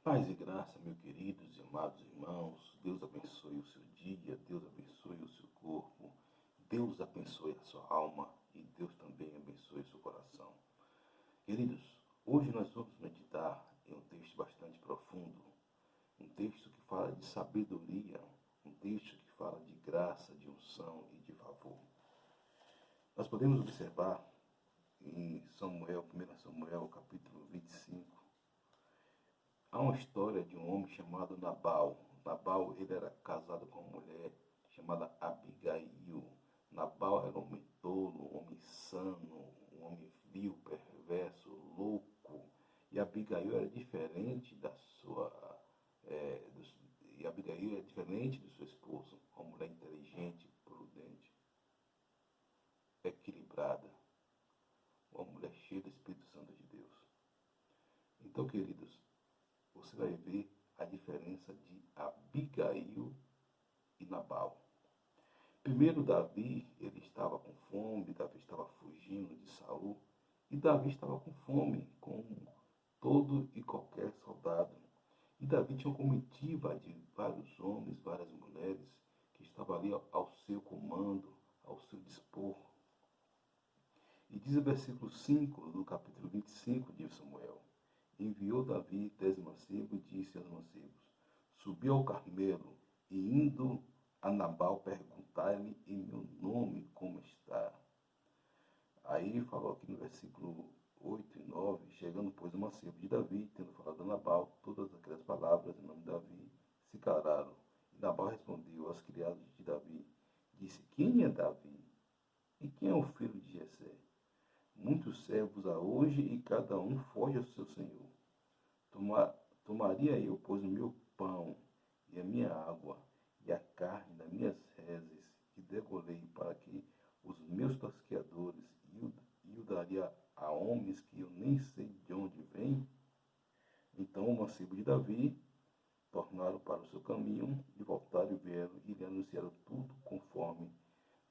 Paz e graça, meus queridos e amados irmãos. Deus abençoe o seu dia, Deus abençoe o seu corpo, Deus abençoe a sua alma e Deus também abençoe o seu coração. Queridos, hoje nós vamos meditar em um texto bastante profundo, um texto que fala de sabedoria, um texto que fala de graça, de unção e de favor. Nós podemos observar em Samuel, 1 Samuel, capítulo 25, há uma história de um homem chamado Nabal. Nabal, ele era casado com uma mulher chamada Abigail. Nabal era um homem tolo, um homem insano, um homem vil, perverso, louco. E Abigail era diferente da sua... e Abigail é diferente do seu esposo, uma mulher inteligente, prudente, equilibrada, uma mulher cheia do Espírito Santo de Deus. Então, queridos, você vai ver a diferença de Abigail e Nabal. Primeiro, Davi, ele estava com fome, Davi estava fugindo de Saul, e Davi estava com fome, como todo e qualquer soldado. E Davi tinha uma comitiva de vários homens, várias mulheres, que estavam ali ao seu comando, ao seu dispor. E diz o versículo 5 do capítulo 25 de Samuel: enviou Davi 10 mancebos e disse aos mancebos: subi ao Carmelo e indo a Nabal perguntar-lhe em meu nome como está. Aí falou aqui no versículo 8 e 9, chegando pois o mancebo de Davi, tendo falado a Nabal todas aquelas palavras em nome de Davi, se calaram. E Nabal respondeu aos criados de Davi, disse: quem é Davi? E quem é o filho de Jessé? Muitos servos há hoje e cada um foge ao seu senhor. Tomaria eu, pois, o meu pão e a minha água e a carne das minhas reses que degolei para que os meus tosqueadores e o daria a homens que eu nem sei de onde vêm? Então o mancebo de Davi tornaram para o seu caminho e voltaram e vieram e lhe anunciaram tudo conforme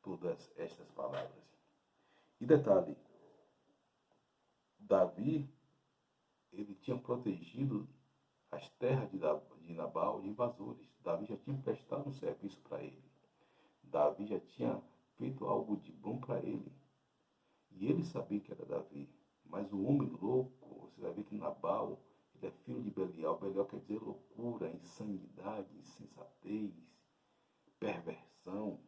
todas estas palavras. E detalhe, Davi, ele tinha protegido as terras de Nabal de invasores. Davi já tinha prestado um serviço para ele. Davi já tinha feito algo de bom para ele. E ele sabia que era Davi. Mas o homem louco, você vai ver que Nabal, ele é filho de Belial. Belial quer dizer loucura, insanidade, insensatez, perversão.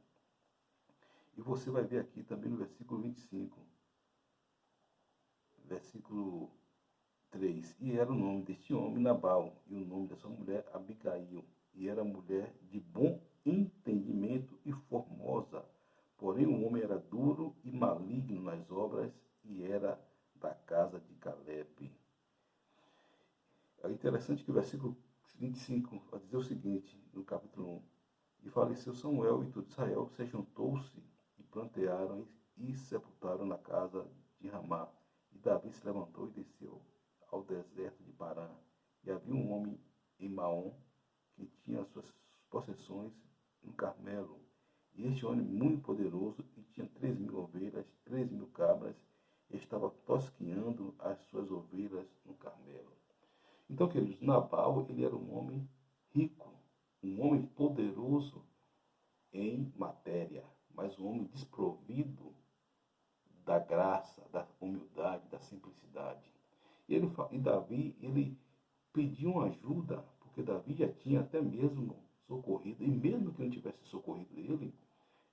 E você vai ver aqui também no versículo 25. Versículo 3. E era o nome deste homem Nabal, e o nome da sua mulher Abigail. E era mulher de bom entendimento e formosa. Porém o homem era duro e maligno nas obras, e era da casa de Caleb. É interessante que o versículo 25 vai dizer o seguinte, no capítulo 1. E faleceu Samuel, e todo Israel se juntou-se, e plantearam e sepultaram na casa de Ramá. E Davi se levantou e desceu ao deserto de Parã. E havia um homem em Maom que tinha suas possessões no Carmelo. E este homem, muito poderoso, e tinha 3.000 ovelhas, 3.000 cabras, e estava tosqueando as suas ovelhas no Carmelo. Então, queridos, Nabal, ele era um homem rico, um homem poderoso em matéria, mas um homem desprovido da graça, da humildade, da simplicidade. E Davi, ele pediu ajuda, porque Davi já tinha até mesmo socorrido, e mesmo que não tivesse socorrido ele,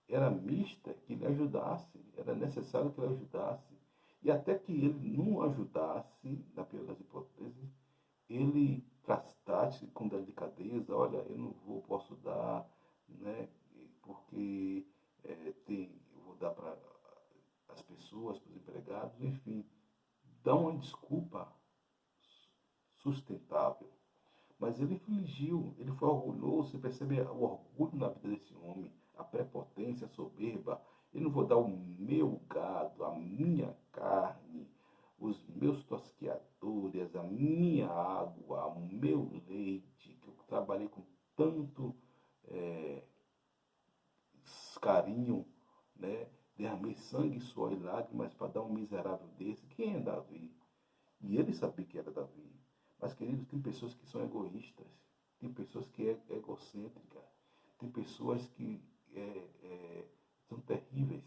era mista que ele ajudasse, era necessário que ele ajudasse. E até que ele não ajudasse, na pior das hipóteses, ele tratasse com delicadeza: olha, eu não posso dar, né, porque eu vou dar para as pessoas, para os empregados, enfim, dá uma desculpa sustentável. Mas ele fingiu, ele foi orgulhoso. Você percebe o orgulho na vida desse homem, a prepotência, a soberba. Eu não vou dar o meu gado, a minha carne, os meus tosqueadores, a minha água, o meu leite, que eu trabalhei com tanto carinho, né? Derramei sangue, suor e lágrimas para dar um miserável desse. Quem é Davi? E ele sabia que era Davi. Mas, queridos, tem pessoas pessoas que são egoístas, tem pessoas que é egocêntrica, tem pessoas que são terríveis.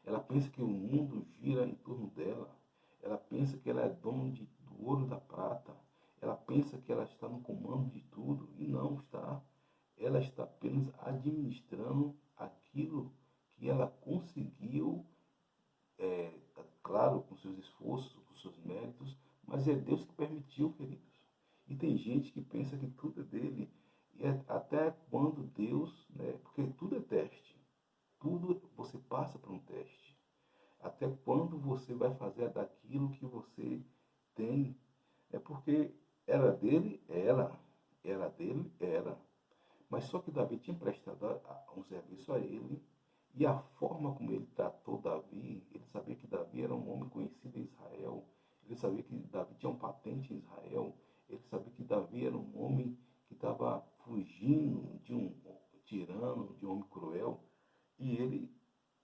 Ela pensa que o mundo gira em torno dela. Ela pensa que ela é dona do ouro e da prata. Ela pensa que ela está no comando de tudo e não está. Ela está apenas administrando aquilo que ela conseguiu, claro, com seus esforços, com seus méritos, mas é Deus que permitiu, queridos. E tem gente que pensa que tudo é dele. E até quando Deus, né, porque tudo é teste. Tudo você passa por um teste. Até quando você vai fazer daquilo que você tem. É porque era dele, era dele, era. Mas só que Davi tinha prestado um serviço a ele, e a forma como ele tratou Davi, ele sabia que Davi era um homem conhecido em Israel, ele sabia que Davi tinha um patente em Israel, ele sabia que Davi era um homem que estava fugindo de um tirano, de um homem cruel, e ele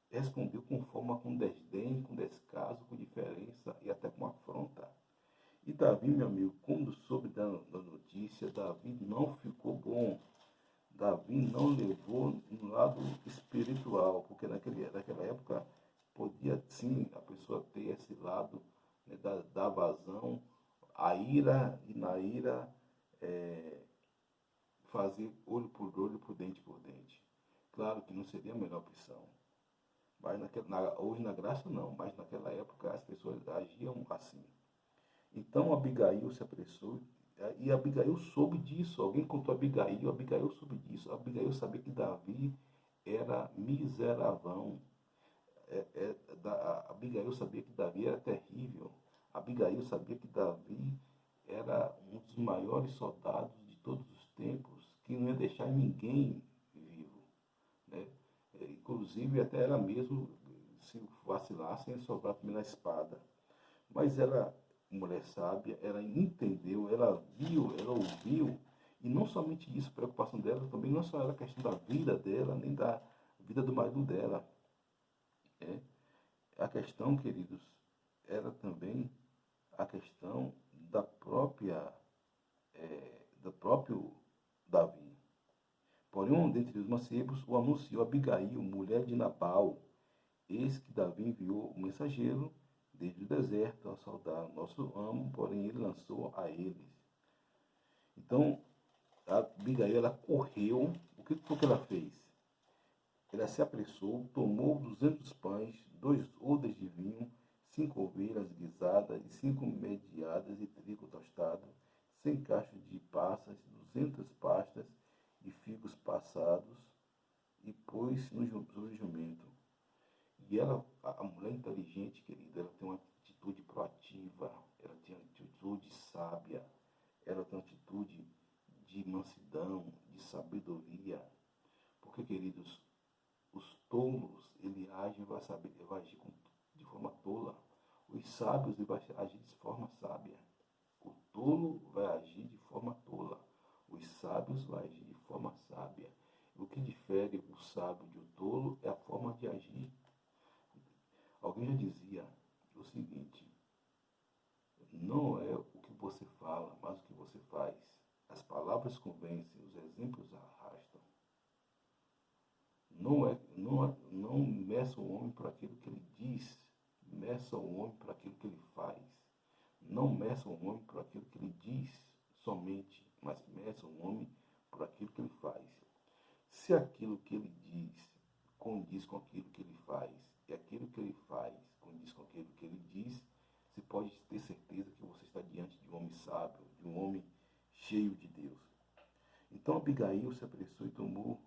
respondeu com forma, com desdém, com descaso, com diferença e até com afronta. E Davi, meu amigo, quando soube da notícia, Davi não ficou bom. Davi não levou no lado espiritual, porque naquela época podia sim a pessoa ter esse lado, né, da vazão, a ira, e na ira fazer olho por olho, por dente por dente. Claro que não seria a melhor opção. Mas hoje na graça não, mas naquela época as pessoas agiam assim. Então Abigail se apressou, e Abigail soube disso. Alguém contou a Abigail, Abigail soube disso. Abigail sabia que Davi era miseravão. Abigail sabia que Davi era terrível. Abigail sabia que Davi era um dos maiores soldados de todos os tempos, que não ia deixar ninguém vivo, né? Inclusive até ela mesmo, se vacilassem, ia sobrar também na espada. Mas ela, mulher sábia, ela entendeu, ela viu, ela ouviu, e não somente isso, a preocupação dela também não só era a questão da vida dela, nem da vida do marido dela. A questão, queridos, era também a questão da própria, do próprio Davi. Porém, um dentre os mancebos o anunciou a Abigail, mulher de Nabal. Eis que Davi enviou um mensageiro desde o deserto a saudar nosso amo, porém ele lançou a eles. Então, a Abigail, ela correu. O que foi que ela fez? Ela se apressou, tomou 200 pães, 2 odres de vinho, 5 ovelhas guisadas e 5 mediadas de trigo tostado, 100 cachos de passas, 200 pastas e figos passados, e pôs sobre o jumento. E ela, a mulher inteligente, querida, ela tem uma atitude proativa, ela tem uma atitude sábia, ela tem uma atitude de mansidão, de sabedoria. Porque, queridos, os tolos, ele age, vai agir de forma tola. Os sábios, ele vai agir de forma sábia. O tolo vai agir de forma tola. Os sábios vão agir de forma sábia. O que difere o sábio de o tolo é a forma de agir. Alguém já dizia o seguinte: não é o que você fala, mas o que você faz. As palavras convencem, os exemplos arrastam. Não meça o homem por aquilo que ele diz, meça o homem por aquilo que ele faz. Não meça o homem por aquilo que ele diz somente, mas meça o homem por aquilo que ele faz. Se aquilo que ele diz condiz com aquilo que ele faz, e aquilo que ele faz condiz com aquilo que ele diz, você pode ter certeza que você está diante de um homem sábio, de um homem cheio de Deus. Então Abigail se apressou e tomou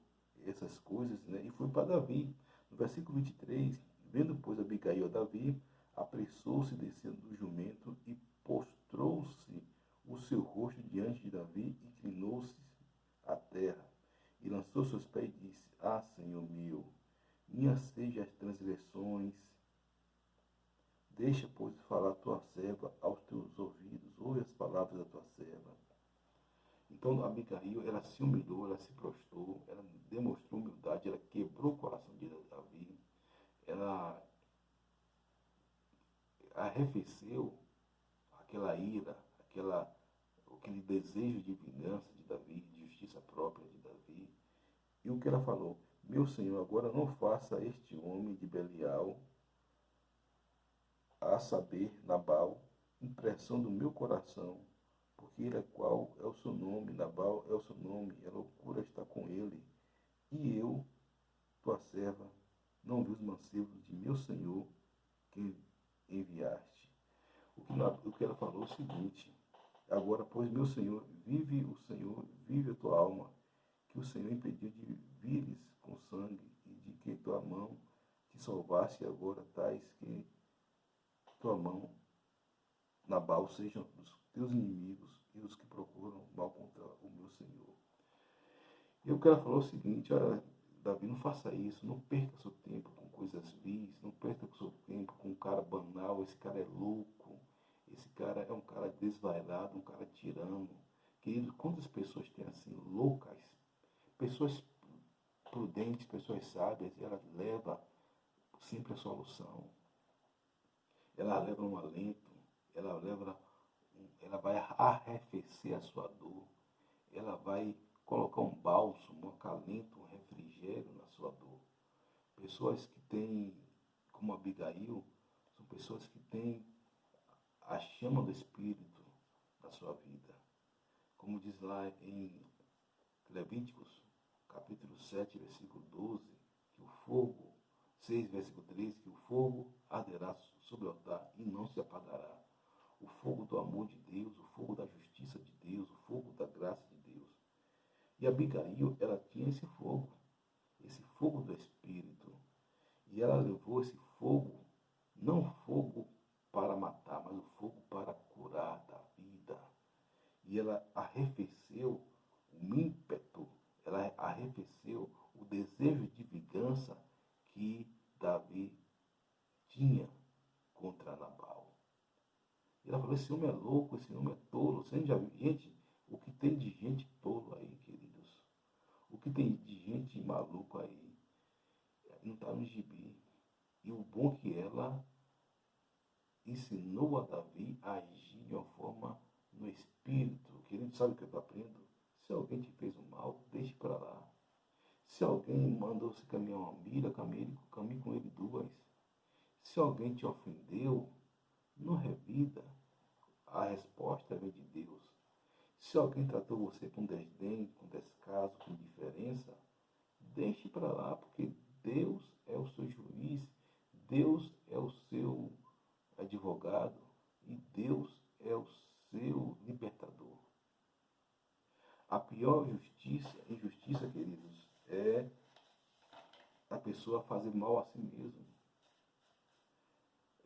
essas coisas, né, e foi para Davi. No versículo 23, vendo, pois, Abigail a Davi, apressou-se descendo do jumento e prostrou-se o seu rosto diante de Davi, inclinou-se à terra e lançou seus pés e disse: Ah, Senhor meu, minhas sejam as transgressões. Deixa, pois, falar tua serva aos teus ouvidos, ouve as palavras da tua serva. Então Abigail, ela se humilhou, ela se prostrou, ela demonstrou humildade, ela quebrou o coração de Davi, ela arrefeceu aquela ira, aquele desejo de vingança de Davi, de justiça própria de Davi. E o que ela falou? Meu Senhor, agora não faça este homem de Belial, a saber, Nabal, impressão do meu coração, porque ele é qual é o seu nome, Nabal é o seu nome, a loucura está com ele. E eu, tua serva, não vi os mancebos de meu Senhor que enviaste. O que ela falou é o seguinte: agora, pois, meu Senhor, vive o Senhor, vive a tua alma, que o Senhor impediu de vires com sangue e de que tua mão te salvasse agora, tais que tua mão, Nabal, sejam os teus inimigos e os que procuram mal contra o meu Senhor. E o que ela falou é o seguinte: olha, Davi, não faça isso, não perca seu tempo com coisas vis, não perca seu tempo com um cara banal, esse cara é louco, esse cara é um cara desvairado, um cara tirano. Querido, quantas pessoas tem assim, loucas, pessoas prudentes, pessoas sábias, ela leva sempre a solução, ela leva um alento, ela vai arrefecer a sua dor, ela vai colocar um bálsamo, um acalento, um refrigério na sua dor. Pessoas que têm, como Abigail, são pessoas que têm a chama do Espírito na sua vida. Como diz lá em Levíticos, capítulo 7, versículo 12, que o fogo, 6, versículo 13, que o fogo arderá sobre o altar e não se apagará. O fogo do amor de Deus, o fogo da justiça de Deus, o fogo da graça de Deus. E Abigail, ela tinha esse fogo do Espírito. E ela levou esse fogo, não fogo para matar, mas o fogo para curar da vida. E ela arrefeceu o ímpeto, ela arrefeceu o desejo de vingança que Davi tinha contra Nabal. E ela falou: esse homem é louco, esse homem é tolo. Você já viu? Gente, o que tem de gente tolo aí, queridos? O que tem de gente maluco aí? Não está no gibi. E o bom é que ela ensinou a Davi a agir de uma forma no espírito. Querido, sabe o que eu aprendo? Se alguém te fez um mal, deixe para lá. Se alguém mandou você caminhar uma milha, caminhe com ele duas. Se alguém te ofendeu, não revida. A resposta vem de Deus. Se alguém tratou você com desdém, com descaso, com indiferença, deixe para lá, porque Deus é o seu juiz, Deus é o seu advogado e Deus é o seu libertador. A pior injustiça, queridos, é a pessoa fazer mal a si mesmo.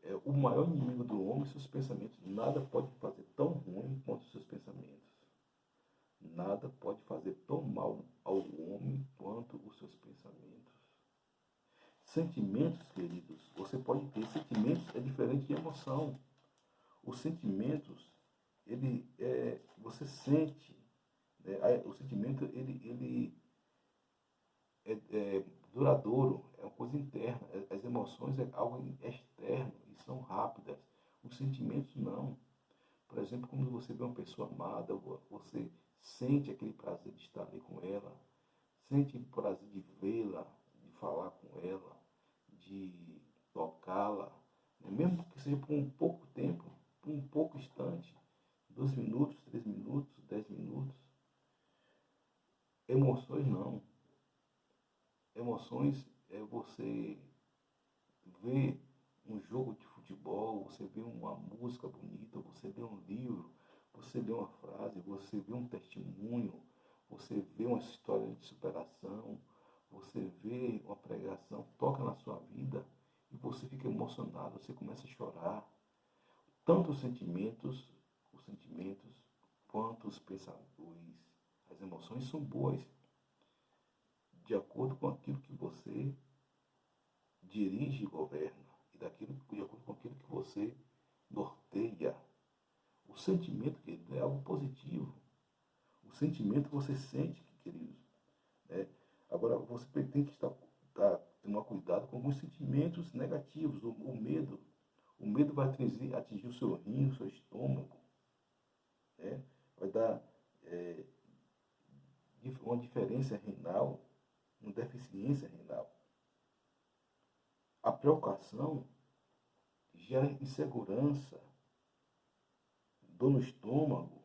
É o maior inimigo do homem, seus pensamentos. Nada pode fazer tão ruim quanto os seus pensamentos. Nada pode fazer tão mal ao homem quanto os seus pensamentos. Sentimentos, queridos, você pode ter. Sentimentos é diferente de emoção. Os sentimentos, você sente, né? O sentimento ele é duradouro, é uma coisa interna. As emoções é algo externo e são rápidas. Os sentimentos não. Por exemplo, quando você vê uma pessoa amada, você sente aquele prazer de estar ali com ela, sente o prazer de vê-la, de falar com ela, de tocá-la, né? Mesmo que seja por um pouco tempo, por um pouco instante, 2 minutos, 3 minutos, 10 minutos. Emoções não. Emoções é você ver um jogo de futebol, você vê uma música bonita, você lê um livro, você lê uma frase, você vê um testemunho, você vê uma história de superação, você vê uma pregação, toca na sua vida e você fica emocionado, você começa a chorar. Tanto os sentimentos quanto os pensamentos, as emoções são boas, de acordo com aquilo que você dirige e governa, e de acordo com aquilo que você norteia. O sentimento, querido, é algo positivo. O sentimento você sente, queridos. Né? Agora, você tem que tomar cuidado com alguns sentimentos negativos. O medo. O medo vai atingir o seu rim, o seu estômago. Né? Vai dar uma diferença renal, uma deficiência renal. A preocupação gera insegurança, dor no estômago,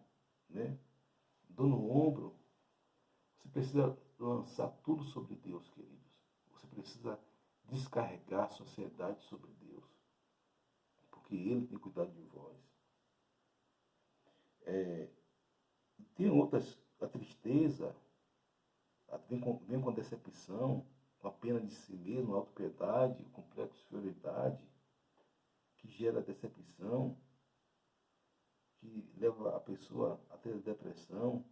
né? Dor no ombro. Você precisa lançar tudo sobre Deus, queridos. Você precisa descarregar a sociedade sobre Deus, porque Ele tem cuidado de vós. Tem outras, a tristeza, vem com a decepção, com a pena de si mesmo, a autopiedade, o complexo de inferioridade, que gera decepção, que leva a pessoa a ter depressão.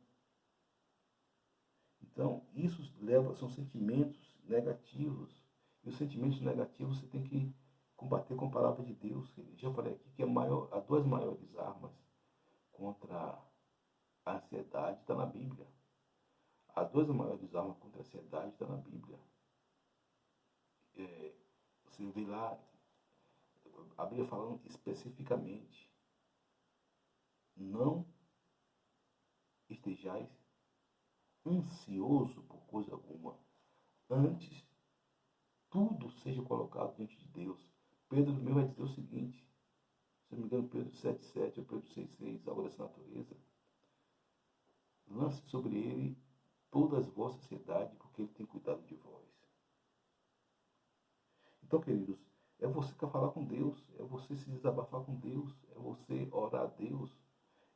Então, isso são sentimentos negativos. E os sentimentos negativos você tem que combater com a palavra de Deus. Já falei aqui que as duas maiores armas contra a ansiedade está na Bíblia. As duas maiores armas contra a ansiedade estão na Bíblia. Você vê lá, a Bíblia falando especificamente, não estejais ansioso por coisa alguma. Antes, tudo seja colocado diante de Deus. Pedro mesmo vai dizer o seguinte, se não me engano, Pedro 7,7 ou Pedro 6,6, algo dessa natureza. Lance sobre ele toda a vossa ansiedade, porque ele tem cuidado de vós. Então, queridos, é você que falar com Deus, é você se desabafar com Deus, é você orar a Deus,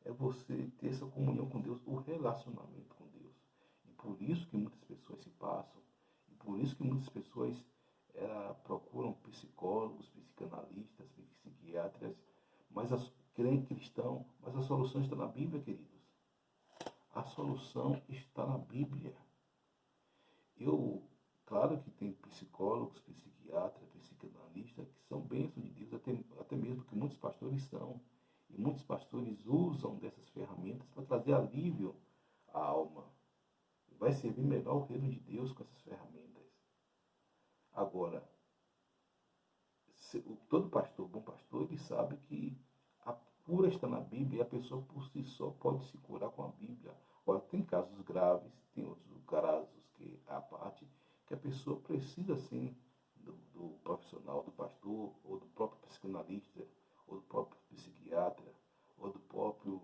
é você ter essa comunhão com Deus, o relacionamento com Deus. E por isso que muitas pessoas se passam, e por isso que muitas pessoas procuram psicólogos, psicanalistas, psiquiatras, mas creem cristão, mas a solução está na Bíblia, queridos. A solução está na Bíblia. Claro que tem psicólogos, psiquiatras, psicanalistas que são bênçãos de Deus, até mesmo que muitos pastores são. E muitos pastores usam dessas ferramentas para trazer alívio à alma. Vai servir melhor o reino de Deus com essas ferramentas. Agora, todo pastor, bom pastor, ele sabe que a cura está na Bíblia e a pessoa por si só pode se curar com a Bíblia. Agora, tem casos graves, tem outros casos que a parte que a pessoa precisa sim do profissional, do pastor, ou do próprio psicanalista, ou do próprio psiquiatra, ou do próprio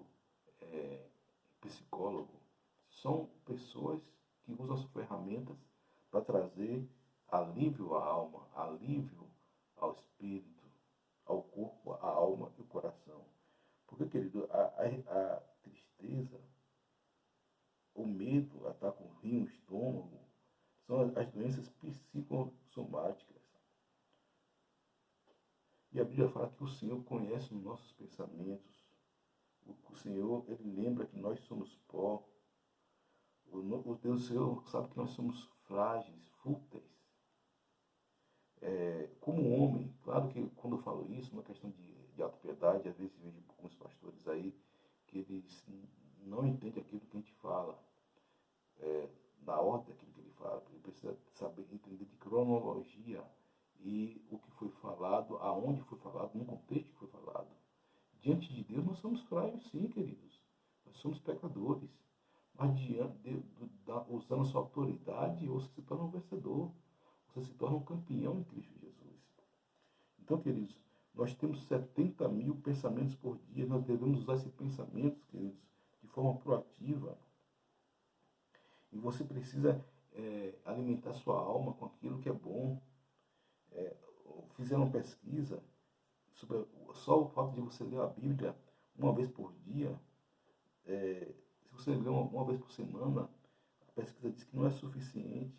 psicólogo. São pessoas que usam as ferramentas para trazer alívio à alma, alívio ao espírito, ao corpo, à alma e ao coração. Porque, querido, a tristeza, o medo, ataque o rim, o estômago, são as doenças psicossomáticas. E a Bíblia fala que o Senhor conhece os nossos pensamentos. O Senhor, Ele lembra que nós somos pó. O Deus, o Senhor sabe que nós somos frágeis, fúteis. Como homem, claro que quando eu falo isso, uma questão de autopiedade, às vezes vejo alguns pastores aí que eles não entendem aquilo que a gente fala, na ordem daquilo que ele fala. Ele precisa saber entender de cronologia e o que foi falado, aonde foi falado, no contexto que foi falado. Diante de Deus nós somos frágeis, sim, queridos. Nós somos pecadores. Mas usando a sua autoridade, você se torna um vencedor. Você se torna um campeão em Cristo Jesus. Então, queridos, nós temos 70 mil pensamentos por dia. Nós devemos usar esses pensamentos, queridos, de forma proativa. E você precisa alimentar sua alma com aquilo que é bom. Fizeram uma pesquisa sobre só o fato de você ler a Bíblia uma vez por dia. Se você ler uma vez por semana, a pesquisa diz que não é suficiente.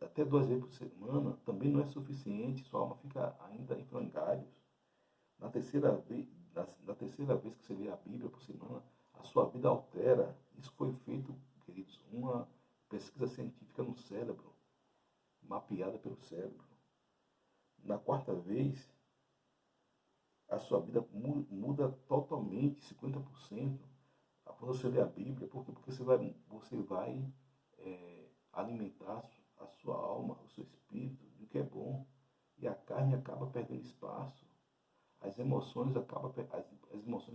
Até 2 vezes por semana também não é suficiente. Sua alma fica ainda em frangalhos. Na terceira vez que você lê a Bíblia por semana, a sua vida altera. Isso foi feito, queridos, uma pesquisa científica no cérebro, mapeada pelo cérebro. Na 4ª vez, a sua vida muda totalmente, 50%, após você ler a Bíblia. Por quê? Porque você vai alimentar a sua alma, o seu espírito, do que é bom. E a carne acaba perdendo espaço. As emoções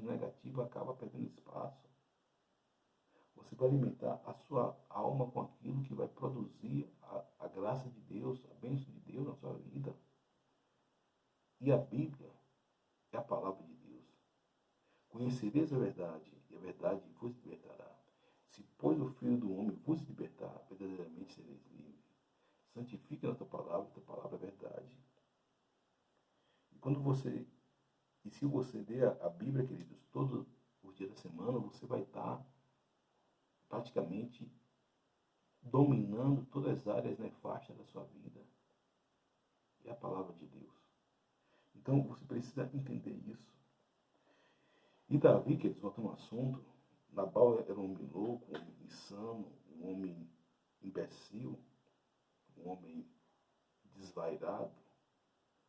negativas acabam perdendo espaço. Você vai alimentar a sua alma com aquilo que vai produzir a graça de Deus, a bênção de Deus na sua vida. E a Bíblia é a palavra de Deus. Conhecereis a verdade, e a verdade vos libertará. Se, pois, o Filho do Homem vos libertar, verdadeiramente sereis livres. Santifique a tua palavra é verdade. E quando você, e se você ler a Bíblia, queridos, todos os dias da semana, você vai estar praticamente dominando todas as áreas nefastas da sua vida. É a palavra de Deus. Então você precisa entender isso. E Davi, queridos, voltando ao assunto, Nabal era um homem louco, um homem insano, um homem imbecil, um homem desvairado.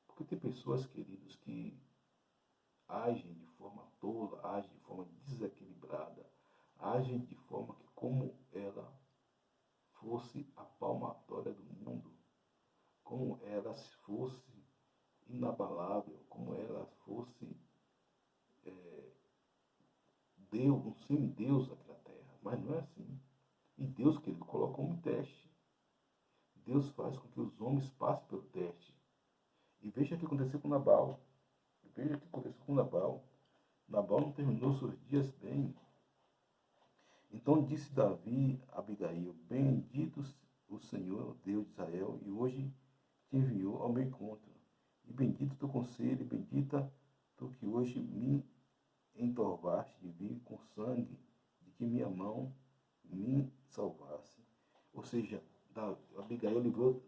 Porque tem pessoas, queridos, que agem de forma tola, agem de forma desequilibrada, agem de forma que como ela fosse a palmatória do mundo, como ela fosse inabalável, como ela fosse Deus, um semideus aqui na terra. Mas não é assim. E Deus, querido, colocou um teste. Deus faz com que os homens passem pelo teste. E veja o que aconteceu com Nabal. Veja o que aconteceu com Nabal. Nabal não terminou seus dias bem. Então disse Davi a Abigail: Bendito o Senhor, Deus de Israel, e hoje te enviou ao meu encontro. E bendito teu conselho, e bendita tu que hoje me entorvaste de vir com sangue, de que minha mão me salvasse. Ou seja, Abigail livrou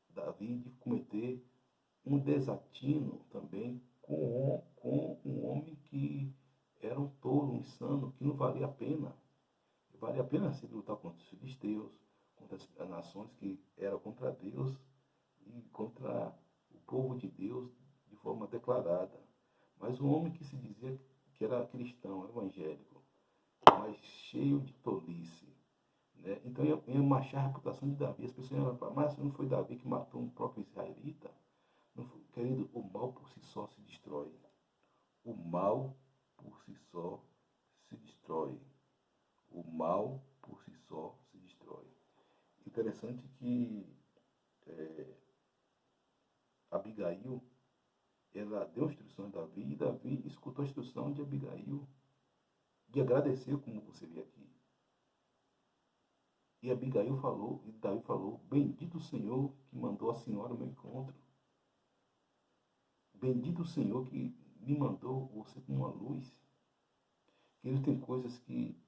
Davi de cometer um desatino também com um homem que era um tolo, um insano, que não valia a pena. Valia a pena se lutar contra os filisteus, contra as nações que eram contra Deus e contra o povo de Deus de forma declarada. Mas um homem que se dizia que era cristão, evangélico, mas cheio de tolice, né? Então ia manchar a reputação de Davi. As pessoas iam falar: mas não foi Davi que matou um próprio israelita? Não foi, querido, o mal por si só se destrói. O mal por si só se destrói. O mal por si só se destrói. Interessante que Abigail, ela deu instruções a Davi, e Davi escutou a instrução de Abigail, de agradecer, como você vê aqui. E Abigail falou, e Davi falou: Bendito o Senhor que mandou a senhora ao meu encontro. Bendito o Senhor que me mandou você como uma luz. Querido, tem coisas que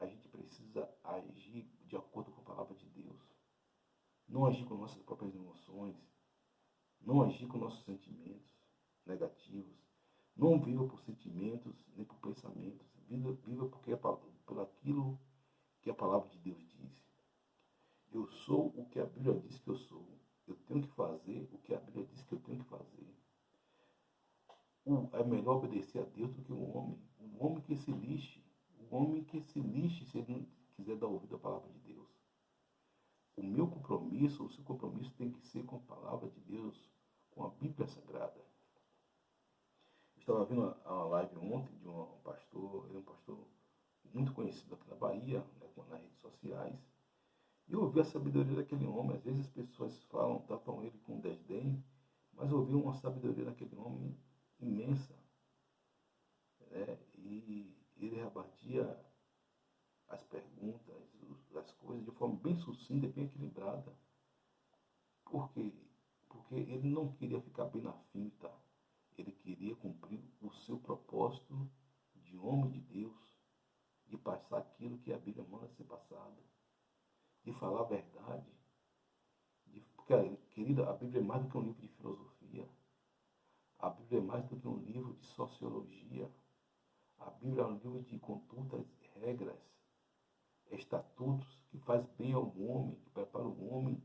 a gente precisa agir de acordo com a palavra de Deus. Não agir com nossas próprias emoções. Não agir com nossos sentimentos negativos. Não viva por sentimentos nem por pensamentos. Viva porque por aquilo que a palavra de Deus diz. Eu sou o que a Bíblia diz que eu sou. Eu tenho que fazer o que a Bíblia diz que eu tenho que fazer. É melhor obedecer a Deus do que um homem. Um homem que se lixe. Um homem que se lixe se ele não quiser dar ouvido à palavra de Deus. O meu compromisso, o seu compromisso tem que ser com a palavra de Deus, com a Bíblia Sagrada. Eu estava vendo uma live ontem de um pastor, ele é um pastor muito conhecido aqui na Bahia, né, nas redes sociais. E eu ouvi a sabedoria daquele homem. Às vezes as pessoas falam, tratam ele com desdém, mas eu ouvi uma sabedoria daquele homem imensa. Né? E ele rebatia as perguntas, as coisas de forma bem sucinta e bem equilibrada. Por quê? Porque ele não queria ficar bem na finta. Ele queria cumprir o seu propósito de homem de Deus, de passar aquilo que a Bíblia manda ser passado, de falar a verdade. Porque, querida, a Bíblia é mais do que um livro de filosofia. A Bíblia é mais do que um livro de sociologia. A Bíblia é um livro de condutas, regras, estatutos que faz bem ao homem, que prepara o homem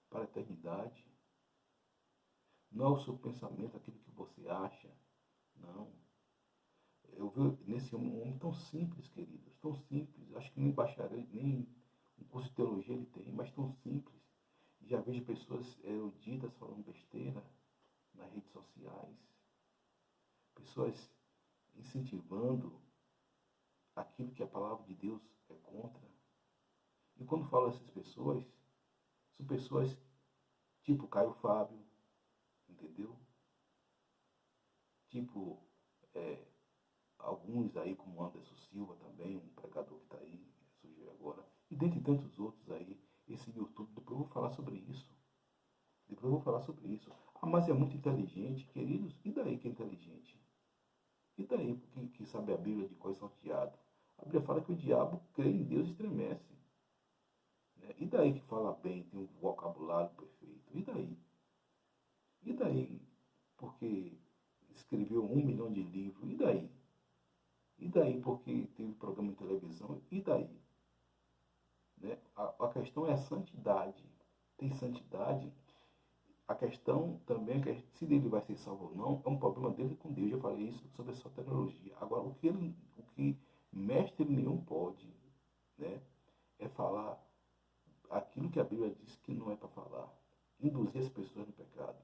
para a eternidade. Não é o seu pensamento, aquilo que você acha. Não. Eu vi nesse homem um homem tão simples, queridos, tão simples. Acho que nem bacharel, nem um curso de teologia ele tem, mas tão simples. Já vejo pessoas eruditas falando besteira nas redes sociais. Pessoas incentivando aquilo que a palavra de Deus é contra. quando falo essas pessoas, são pessoas tipo Caio Fábio, entendeu? Tipo, alguns aí, como Anderson Silva também, um pregador que está aí, surgiu agora, e dentre tantos outros aí, esse YouTube, depois eu vou falar sobre isso. Depois eu vou falar sobre isso. Ah, mas é muito inteligente, queridos, e daí que é inteligente? E daí que sabe a Bíblia de cor e salteado? A Bíblia fala que o diabo crê em Deus e estremece. Né? E daí que fala bem, tem um vocabulário perfeito? E daí? E daí? Porque escreveu 1 milhão de livros? E daí? E daí porque teve programa em televisão? E daí? Né? A questão é a santidade. Tem santidade. A questão também é que se ele vai ser salvo ou não, é um problema dele com Deus. Eu já falei isso sobre a sua tecnologia. Agora, o que mestre nenhum pode, né, é falar aquilo que a Bíblia diz que não é para falar. Induzir as pessoas no pecado.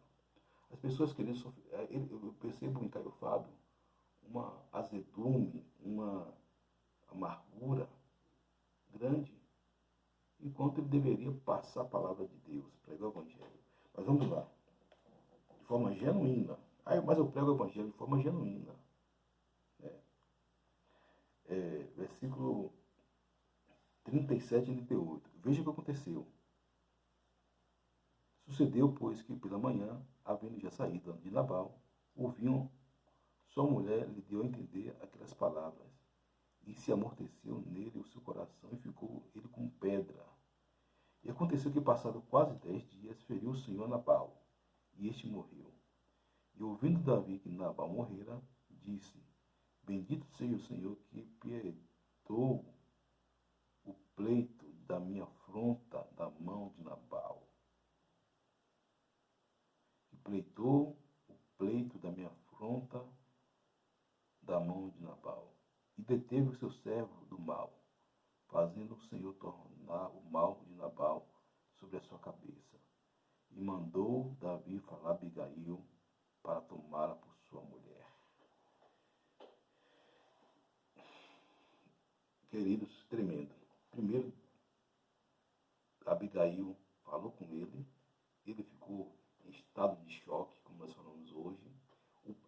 As pessoas querendo sofrer. Eu percebo em Caio Fábio uma azedume, uma amargura grande, enquanto ele deveria passar a palavra de Deus, pregar o Evangelho. Mas vamos lá. De forma genuína. Mas eu prego o Evangelho de forma genuína. Versículo 37 e 38. Veja o que aconteceu. Sucedeu, pois, que pela manhã, havendo já saído de Nabal, ouviam, sua mulher lhe deu a entender aquelas palavras, e se amorteceu nele o seu coração, e ficou ele como pedra. E aconteceu que, passado quase 10 dias, feriu o Senhor Nabal, e este morreu. E ouvindo Davi que Nabal morrera, disse: Bendito seja o Senhor que pietou o pleito da minha afronta da mão de Nabal. Que pleitou o pleito da minha afronta da mão de Nabal. E deteve o seu servo do mal, fazendo o Senhor tornar o mal de Nabal sobre a sua cabeça. E mandou Davi falar a Abigail para tomá-la por sua mulher. Queridos, tremendo. Primeiro, Abigail falou com ele ficou em estado de choque, como nós falamos hoje.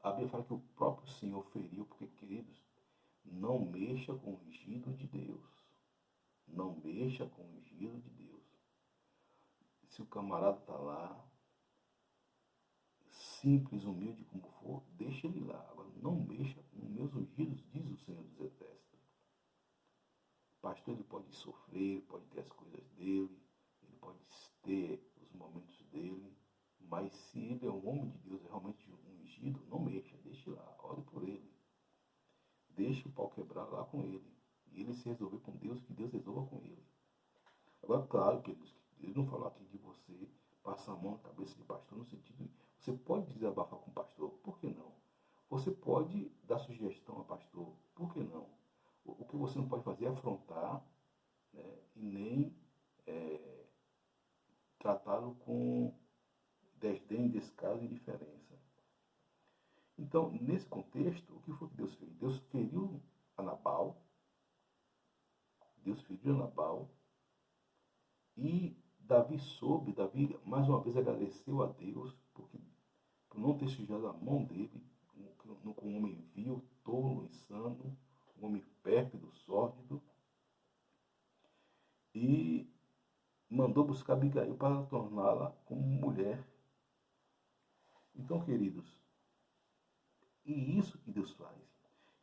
A Bíblia fala que o próprio Senhor feriu, porque, queridos, não mexa com o ungido de Deus. Não mexa com o ungido de Deus. Se o camarada está lá, simples, humilde como for, deixa ele lá. Agora, não mexa com meus ungidos, diz o Senhor dos Exércitos. O pastor, ele pode sofrer, pode ter as coisas dele, ele pode ter os momentos dele, mas se ele é um homem de Deus, é realmente ungido, não mexa, deixe lá, ore por ele. Deixe o pau quebrar lá com ele. E ele se resolver com Deus, que Deus resolva com ele. Agora, claro, queridos, ele não falou aqui de você passar a mão na cabeça de pastor, no sentido de você pode desabafar com o pastor, por que não? Você pode dar sugestão ao pastor, por que não? O que você não pode fazer é afrontar, né, e nem tratá-lo com desdém, descaso e indiferença. Então, nesse contexto, o que foi que Deus fez? Deus feriu a Nabal, e Davi mais uma vez agradeceu a Deus por não ter sujado a mão dele com um homem vil, tolo, insano, um homem pérfido, sórdido, e mandou buscar Abigail para torná-la como mulher. Então, queridos, e isso que Deus faz.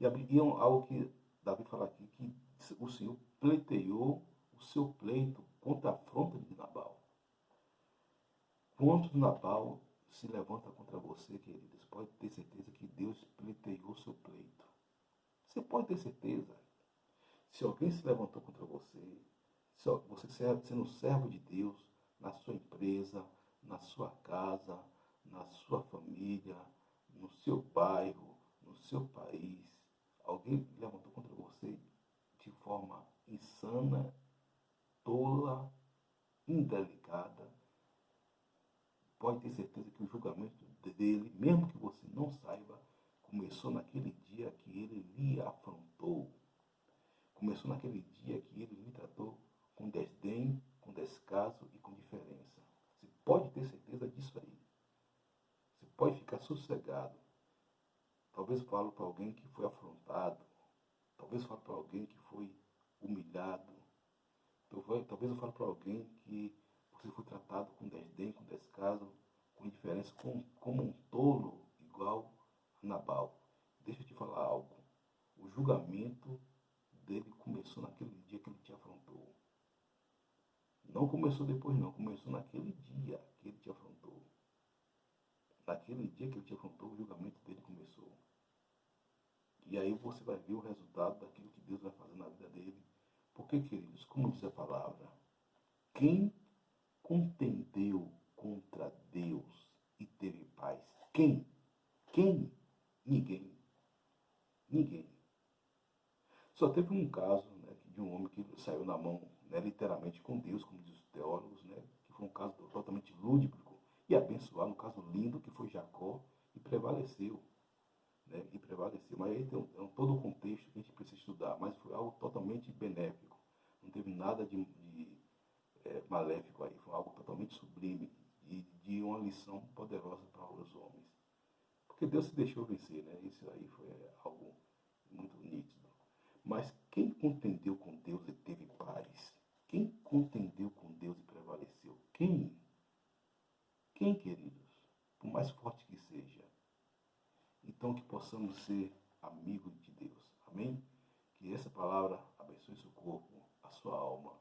E algo que Davi fala aqui, que o Senhor pleiteou o seu pleito contra a afronta de Nabal. Quando Nabal se levanta contra você, queridos, pode ter certeza que Deus pleiteou o seu pleito. Você pode ter certeza. Se alguém se levantou contra você, se você sendo servo de Deus, na sua empresa, na sua casa, na sua família, no seu bairro, no seu país, alguém levantou contra você de forma insana, tola, indelicada, pode ter certeza que o julgamento dele, mesmo que você não saiba, começou naquele dia que ele lhe afrontou. Começou naquele dia que ele lhe tratou com desdém desdém, com descaso e com diferença. Você pode ter certeza disso aí. Você pode ficar sossegado. Talvez fale para alguém que foi afrontado. Talvez fale para alguém que foi humilhado. Talvez eu fale para alguém que você foi tratado com desdém, com descaso, com indiferença, como um tolo, igual a Nabal. Deixa eu te falar algo. O julgamento dele começou naquele dia que ele te afrontou. Não começou depois não, começou naquele dia que ele te afrontou. Naquele dia que ele te afrontou, o julgamento dele começou. E aí você vai ver o resultado daquilo que Deus vai fazer na vida dele. Porque, queridos, como diz a palavra, quem contendeu contra Deus e teve paz? Quem? Quem? Ninguém. Ninguém. Só teve um caso, né, de um homem que saiu na mão, né, literalmente com Deus, como diz os teólogos, né, que foi um caso totalmente lúdico e abençoado, um caso lindo, que foi Jacó, e prevaleceu. Né, e prevaleceu. Mas aí tem todo o contexto que a gente precisa estudar, mas foi algo totalmente benéfico. Não teve nada de maléfico aí, foi algo totalmente sublime e de uma lição poderosa para os homens. Porque Deus se deixou vencer, né? Isso aí foi algo muito nítido. Mas quem contendeu com Deus e teve paz? Quem contendeu com Deus e prevaleceu? Quem? Quem, queridos? Por mais forte que seja. Então que possamos ser amigos de Deus. Amém? Que essa palavra abençoe seu corpo, a sua alma